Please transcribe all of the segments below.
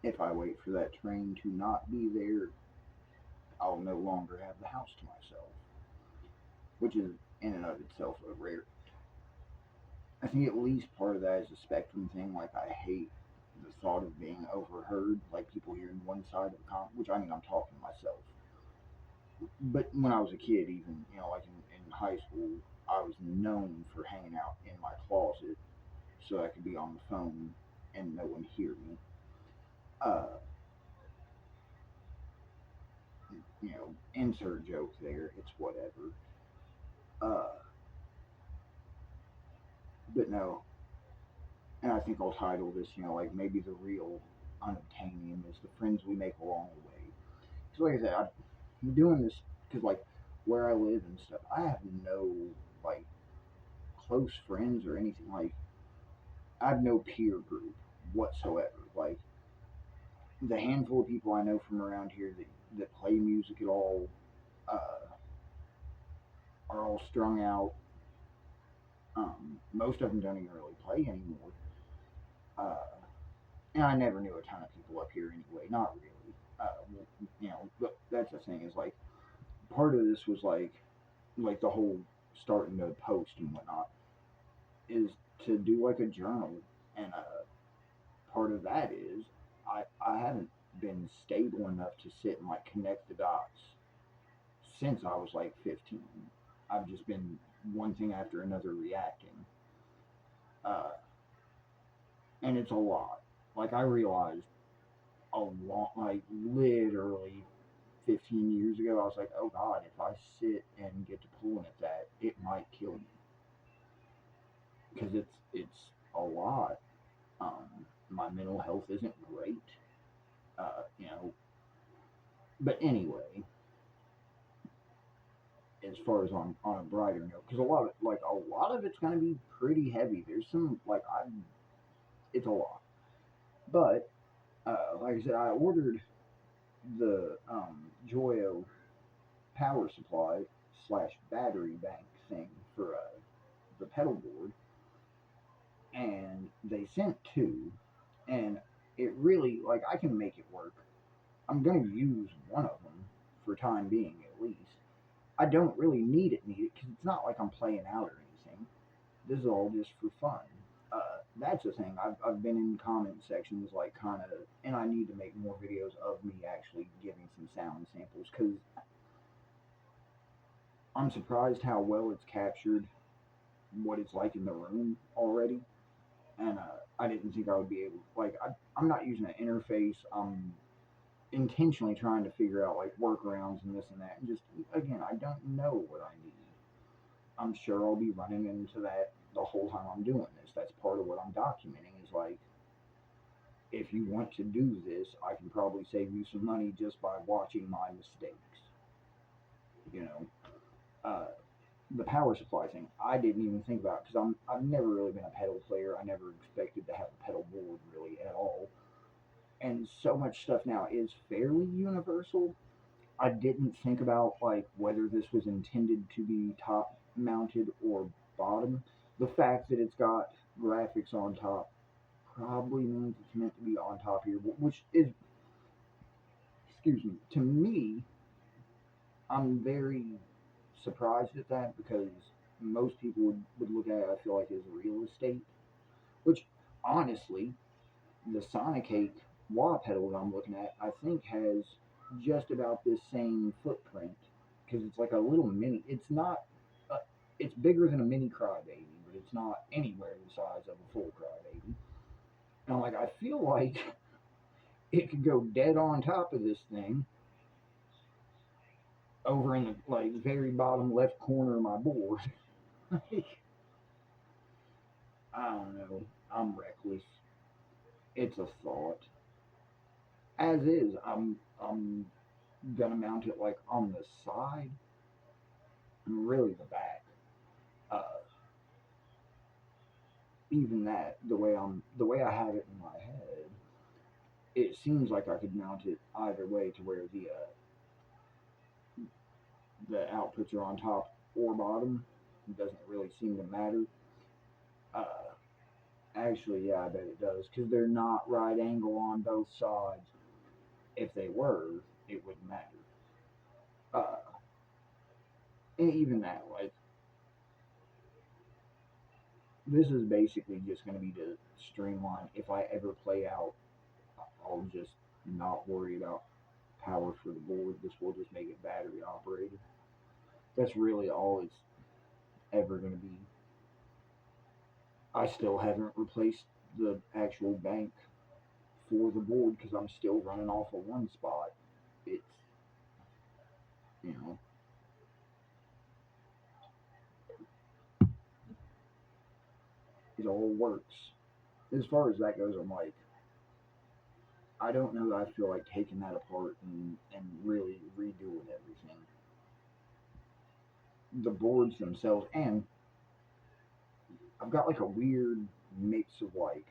If I wait for that train to not be there, I'll no longer have the house to myself, which is in and of itself a rare. I think at least part of that is a spectrum thing. Like I hate the thought of being overheard, like people hearing one side of the which I mean I'm talking to myself. But when I was a kid, even like in high school, I was known for hanging out in my closet so I could be on the phone and no one hear me. Uh, insert joke there. It's whatever. Uh, but no, and I think I'll title this, like maybe the real unobtainium is the friends we make along the way. Because like I said, I'm doing this because like where I live and stuff, I have no like close friends or anything. Like I have no peer group whatsoever. Like the handful of people I know from around here that play music at all uh, are all strung out. Most of them don't even really play anymore. Uh, and I never knew a ton of people up here anyway. Not really. But that's the thing is like part of this was like the whole starting to post and whatnot is to do like a journal, and part of that is I haven't been stable enough to sit and like connect the dots since I was like 15. I've just been one thing after another reacting, uh, and it's a lot. Like I realized a lot, like literally 15 years ago, I was like, oh God, if I sit and get to pulling at that, it might kill me because it's a lot. My mental health isn't great, uh, you know. But anyway, as far as on a brighter note, because a lot of it's gonna be pretty heavy. There's some like I, it's a lot. But like I said, I ordered the Joyo power supply slash battery bank thing for the pedal board, and they sent two, and it really like I can make it work. I'm gonna use one of them for time being at least. I don't really need it because it's not like I'm playing out or anything. This is all just for fun. That's the thing. I've been in comment sections like kind of, and I need to make more videos of me actually giving some sound samples because I'm surprised how well it's captured what it's like in the room already. And I didn't think I would be able. I'm not using an interface. I'm intentionally trying to figure out like workarounds and this and that. And just again, I don't know what I need. I'm sure I'll be running into that the whole time I'm doing this. That's part of what I'm documenting. Is like if you want to do this, I can probably save you some money just by watching my mistakes. You know, uh, the power supply thing I didn't even think about because I've never really been a pedal player. I never expected to have a pedal board really at all. And so much stuff now is fairly universal. I didn't think about like whether this was intended to be top mounted or bottom. The fact that it's got graphics on top probably means it's meant to be on top here, which is, excuse me, to me, I'm very surprised at that because most people would look at it, I feel like, as real estate, which honestly, the Sonicake wah pedal that I'm looking at, I think has just about this same footprint because it's like a little mini. It's not. Uh, it's bigger than a mini crybaby, but it's not anywhere the size of a full crybaby. And I'm like, I feel like it could go dead on top of this thing over in the like very bottom left corner of my board. Like, I don't know. I'm reckless. It's a thought. As is, I'm gonna mount it like on the side, really the back. Uh, Even that, the way I have it in my head, it seems like I could mount it either way to where the outputs are on top or bottom. It doesn't really seem to matter. Uh, Actually, yeah, I bet it does because they're not right angle on both sides. If they were, it wouldn't matter. Uh, and even that, like, this is basically just going to be to streamline. If I ever play out, I'll just not worry about power for the board. This will just make it battery operated. That's really all it's ever going to be. I still haven't replaced the actual bank for the board because I'm still running off of one spot. It's, you know, it all works. As far as that goes, I'm like, I don't know that I feel like taking that apart and really redoing everything. The boards themselves, and I've got like a weird mix of like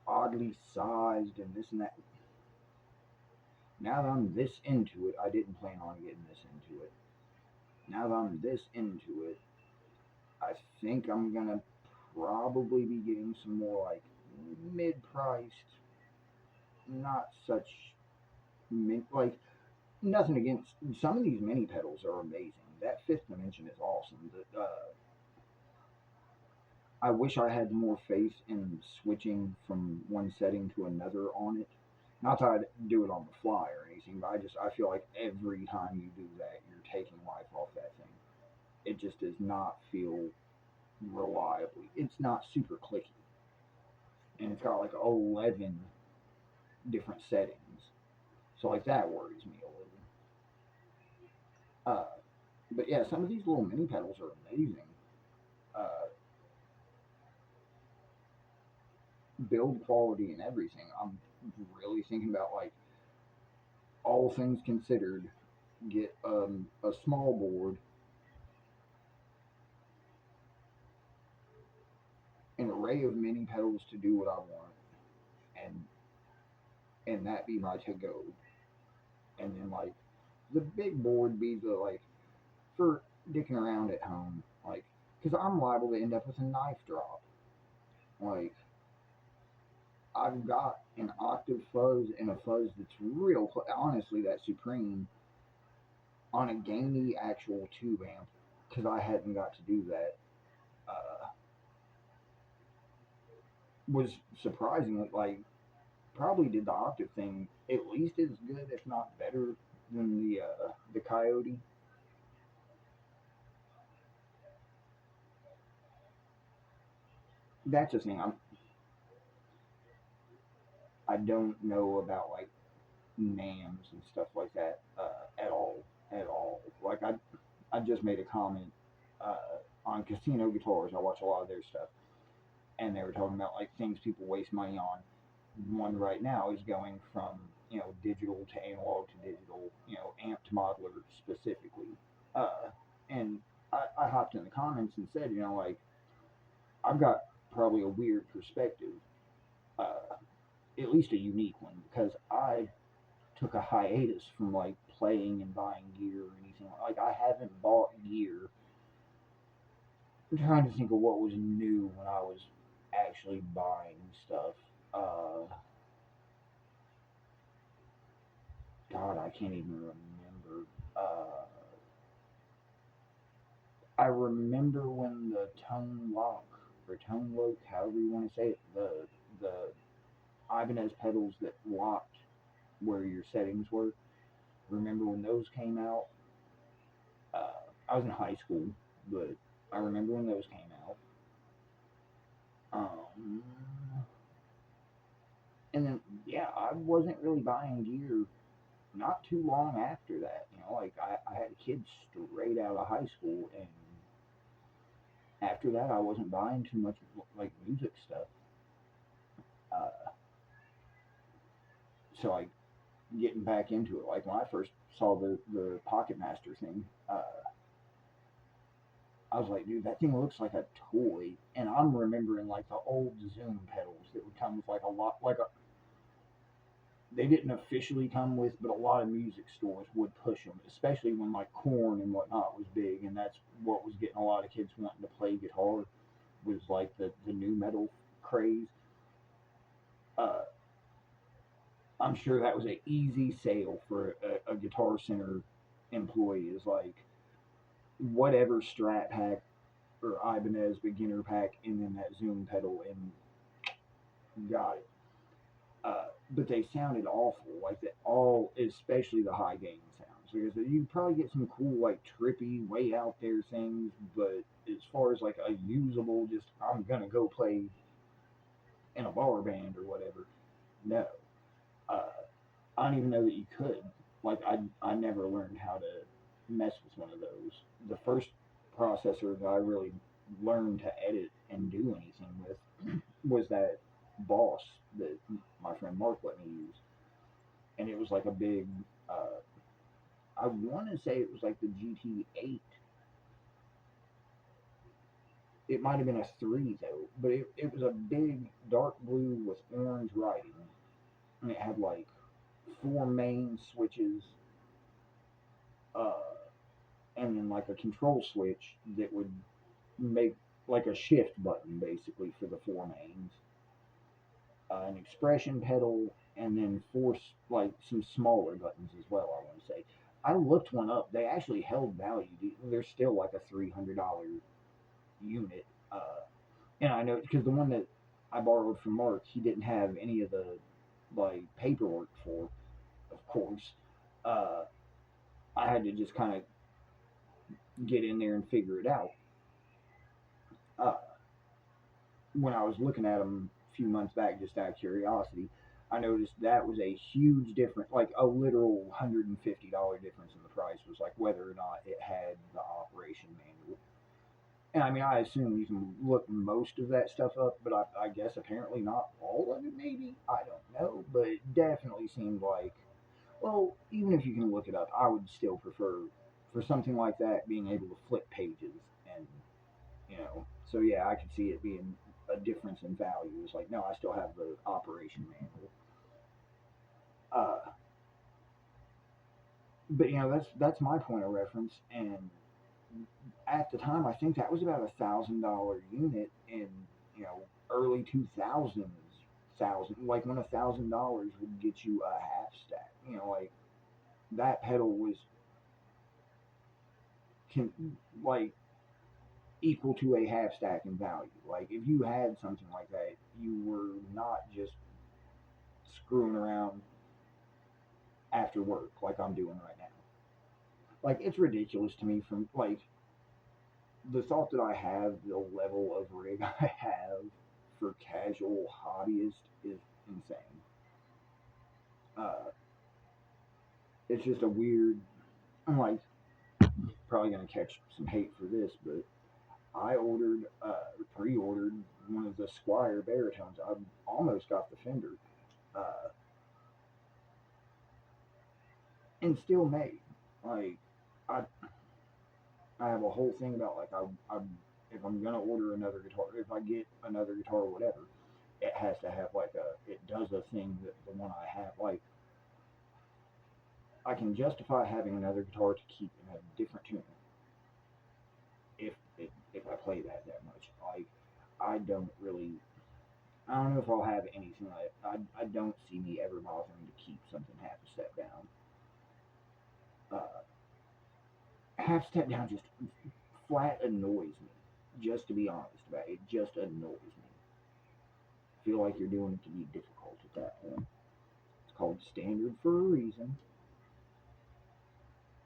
oddly sized and this and that. Now that I'm this into it, I didn't plan on getting this into it. Now that I'm this into it, I think I'm gonna probably be getting some more like mid-priced, not such like nothing against some of these mini pedals are amazing. That fifth dimension is awesome. I wish I had more faith in switching from one setting to another on it. Not that I'd do it on the fly or anything, but I feel like every time you do that, you're taking life off that thing. It just does not feel reliably. It's not super clicky, and it's got like 11 different settings, so like that worries me a little. Uh, but yeah, some of these little mini pedals are amazing. Uh, Build quality and everything. I'm really thinking about like all things considered, get a small board, an array of mini pedals to do what I want, and that be my to go, and then like the big board be the like for dicking around at home, like because I'm liable to end up with a knife drop. Like I've got an octave fuzz and a fuzz that's real, honestly, that supreme on a gamey actual tube amp because I hadn't got to do that. Uh, was surprisingly like probably did the octave thing at least as good, if not better, than the Coyote. That's the thing. I don't know about like NAMs and stuff like that at all, at all. Like I just made a comment on Casino Guitars. I watch a lot of their stuff, and they were talking about like things people waste money on. One right now is going from digital to analog to digital, amped modeler specifically. And I hopped in the comments and said, like I've got probably a weird perspective, uh, at least a unique one, because I took a hiatus from like playing and buying gear or anything. Like I haven't bought gear. I'm trying to think of what was new when I was actually buying stuff. Uh, God, I can't even remember. I remember when the tone lock or tone lock, however you want to say it, the Ibanez pedals that locked where your settings were. Remember when those came out? I was in high school, but I remember when those came out. Um, and then yeah, I wasn't really buying gear not too long after that. Like I had kids straight out of high school, and after that, I wasn't buying too much like music stuff. Uh, so like getting back into it, like when I first saw the Pocket Master thing, I was like, dude, that thing looks like a toy. And I'm remembering like the old Zoom pedals that would come with like a lot, like a, they didn't officially come with, but a lot of music stores would push them, especially when like Corn and whatnot was big, and that's what was getting a lot of kids wanting to play guitar. was like the new metal craze. Uh, I'm sure that was an easy sale for a Guitar Center employee. Is like whatever Strat pack or Ibanez beginner pack, and then that Zoom pedal, and got it. But they sounded awful, like that all, especially the high gain sounds, because you probably get some cool, like trippy, way out there things, but as far as like a usable, just I'm gonna go play in a bar band or whatever, no. Uh, I don't even know that you could. Like I never learned how to mess with one of those. The first processor that I really learned to edit and do anything with was that Boss that my friend Mark let me use, and it was like a big. Uh, I want to say it was like the GT8. It might have been a three though, but it was a big dark blue with orange writing, and it had like four main switches, uh, and then like a control switch that would make like a shift button basically for the four mains, an expression pedal, and then four like some smaller buttons as well. I want to say I looked one up. They actually held value. They're still like a $300 unit, and I know because the one that I borrowed from Mark, he didn't have any of the like paperwork for, of course. Uh, I had to just kind of get in there and figure it out. Uh, when I was looking at them a few months back, just out of curiosity, I noticed that was a huge difference, like a literal $150 difference in the price was like whether or not it had the operation manual. And I mean, I assume you can look most of that stuff up, but I guess apparently not all of it, maybe? I don't know, but it definitely seemed like, well, even if you can look it up, I would still prefer for something like that being able to flip pages and so yeah, I could see it being a difference in value. It's like, no, I still have the operation manual. Uh, but that's my point of reference. And at the time, I think that was about $1,000 unit in early 2000s. Thousand, like when $1,000 would get you a half stack. Like that pedal was can like equal to a half stack in value. Like if you had something like that, you were not just screwing around after work like I'm doing right now. Like it's ridiculous to me from like the thought that I have the level of rig I have for casual hobbyist is insane. Uh, it's just a weird. I'm like probably gonna catch some hate for this, but I pre-ordered one of the Squire baritones. I almost got the Fender, uh, and still made. Like I I have a whole thing about like I if I'm gonna order another guitar, if I get another guitar or whatever, it has to have like it does a thing that the one I have. Like I can justify having another guitar to keep in a different tune if I play that much. Like I don't really. I don't know if I'll have anything like I don't see me ever bothering to keep something half a step down. Uh, Half step down just flat annoys me. Just to be honest about it, it just annoys me. Feel like you're doing it to be difficult at that point. It's called standard for a reason.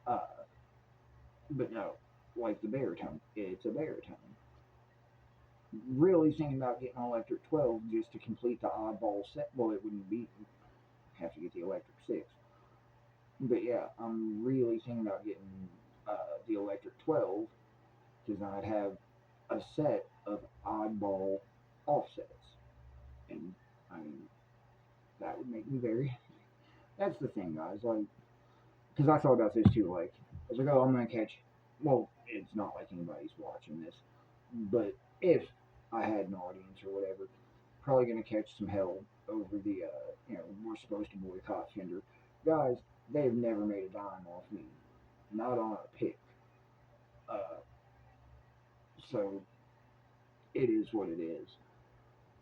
Uh, but no, like the baritone, it's a baritone. Really thinking about getting an electric 12 just to complete the oddball set. Well, it wouldn't be, have to get the electric 6. But yeah, I'm really thinking about getting the electric 12 because then I'd have a set of oddball offsets. And I mean, that would make me very. That's the thing, guys. Like, because I thought about this too. Like, I was like, oh, I'm gonna catch. Well, it's not like anybody's watching this, but if I had an audience or whatever, probably gonna catch some hell over the. We're supposed to boycott Fender, guys. They've never made a dime off me, not on a pick. Uh, so it is what it is.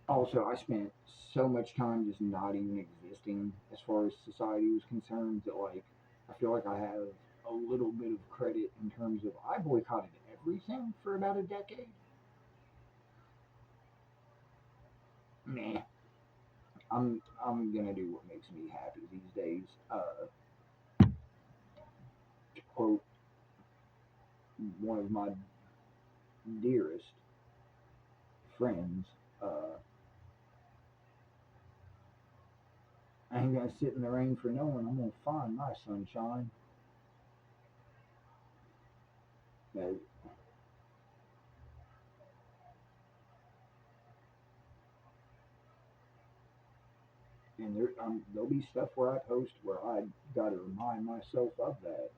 Also, I spent so much time just not even existing as far as society was concerned that like I feel like I have a little bit of credit in terms of I boycotted everything for about a decade. Meh. I'm gonna do what makes me happy these days. To quote one of my dearest friends, uh, I ain't gonna sit in the rain for no one. I'm gonna find my sunshine. Uh, and there'll be stuff where I post where I gotta remind myself of that.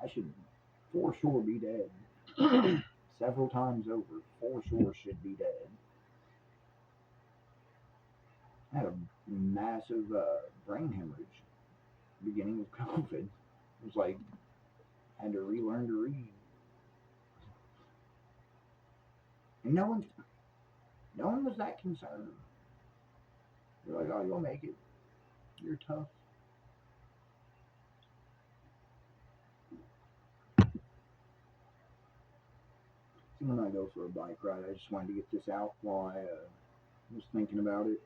I should for sure be dead. Several times over, for sure should be dead. I had a massive brain hemorrhage beginning of COVID. It was like had to relearn to read, and no one was that concerned. They're like, "Oh, you'll make it. You're tough." So when I go for a bike ride, I just wanted to get this out while I was thinking about it.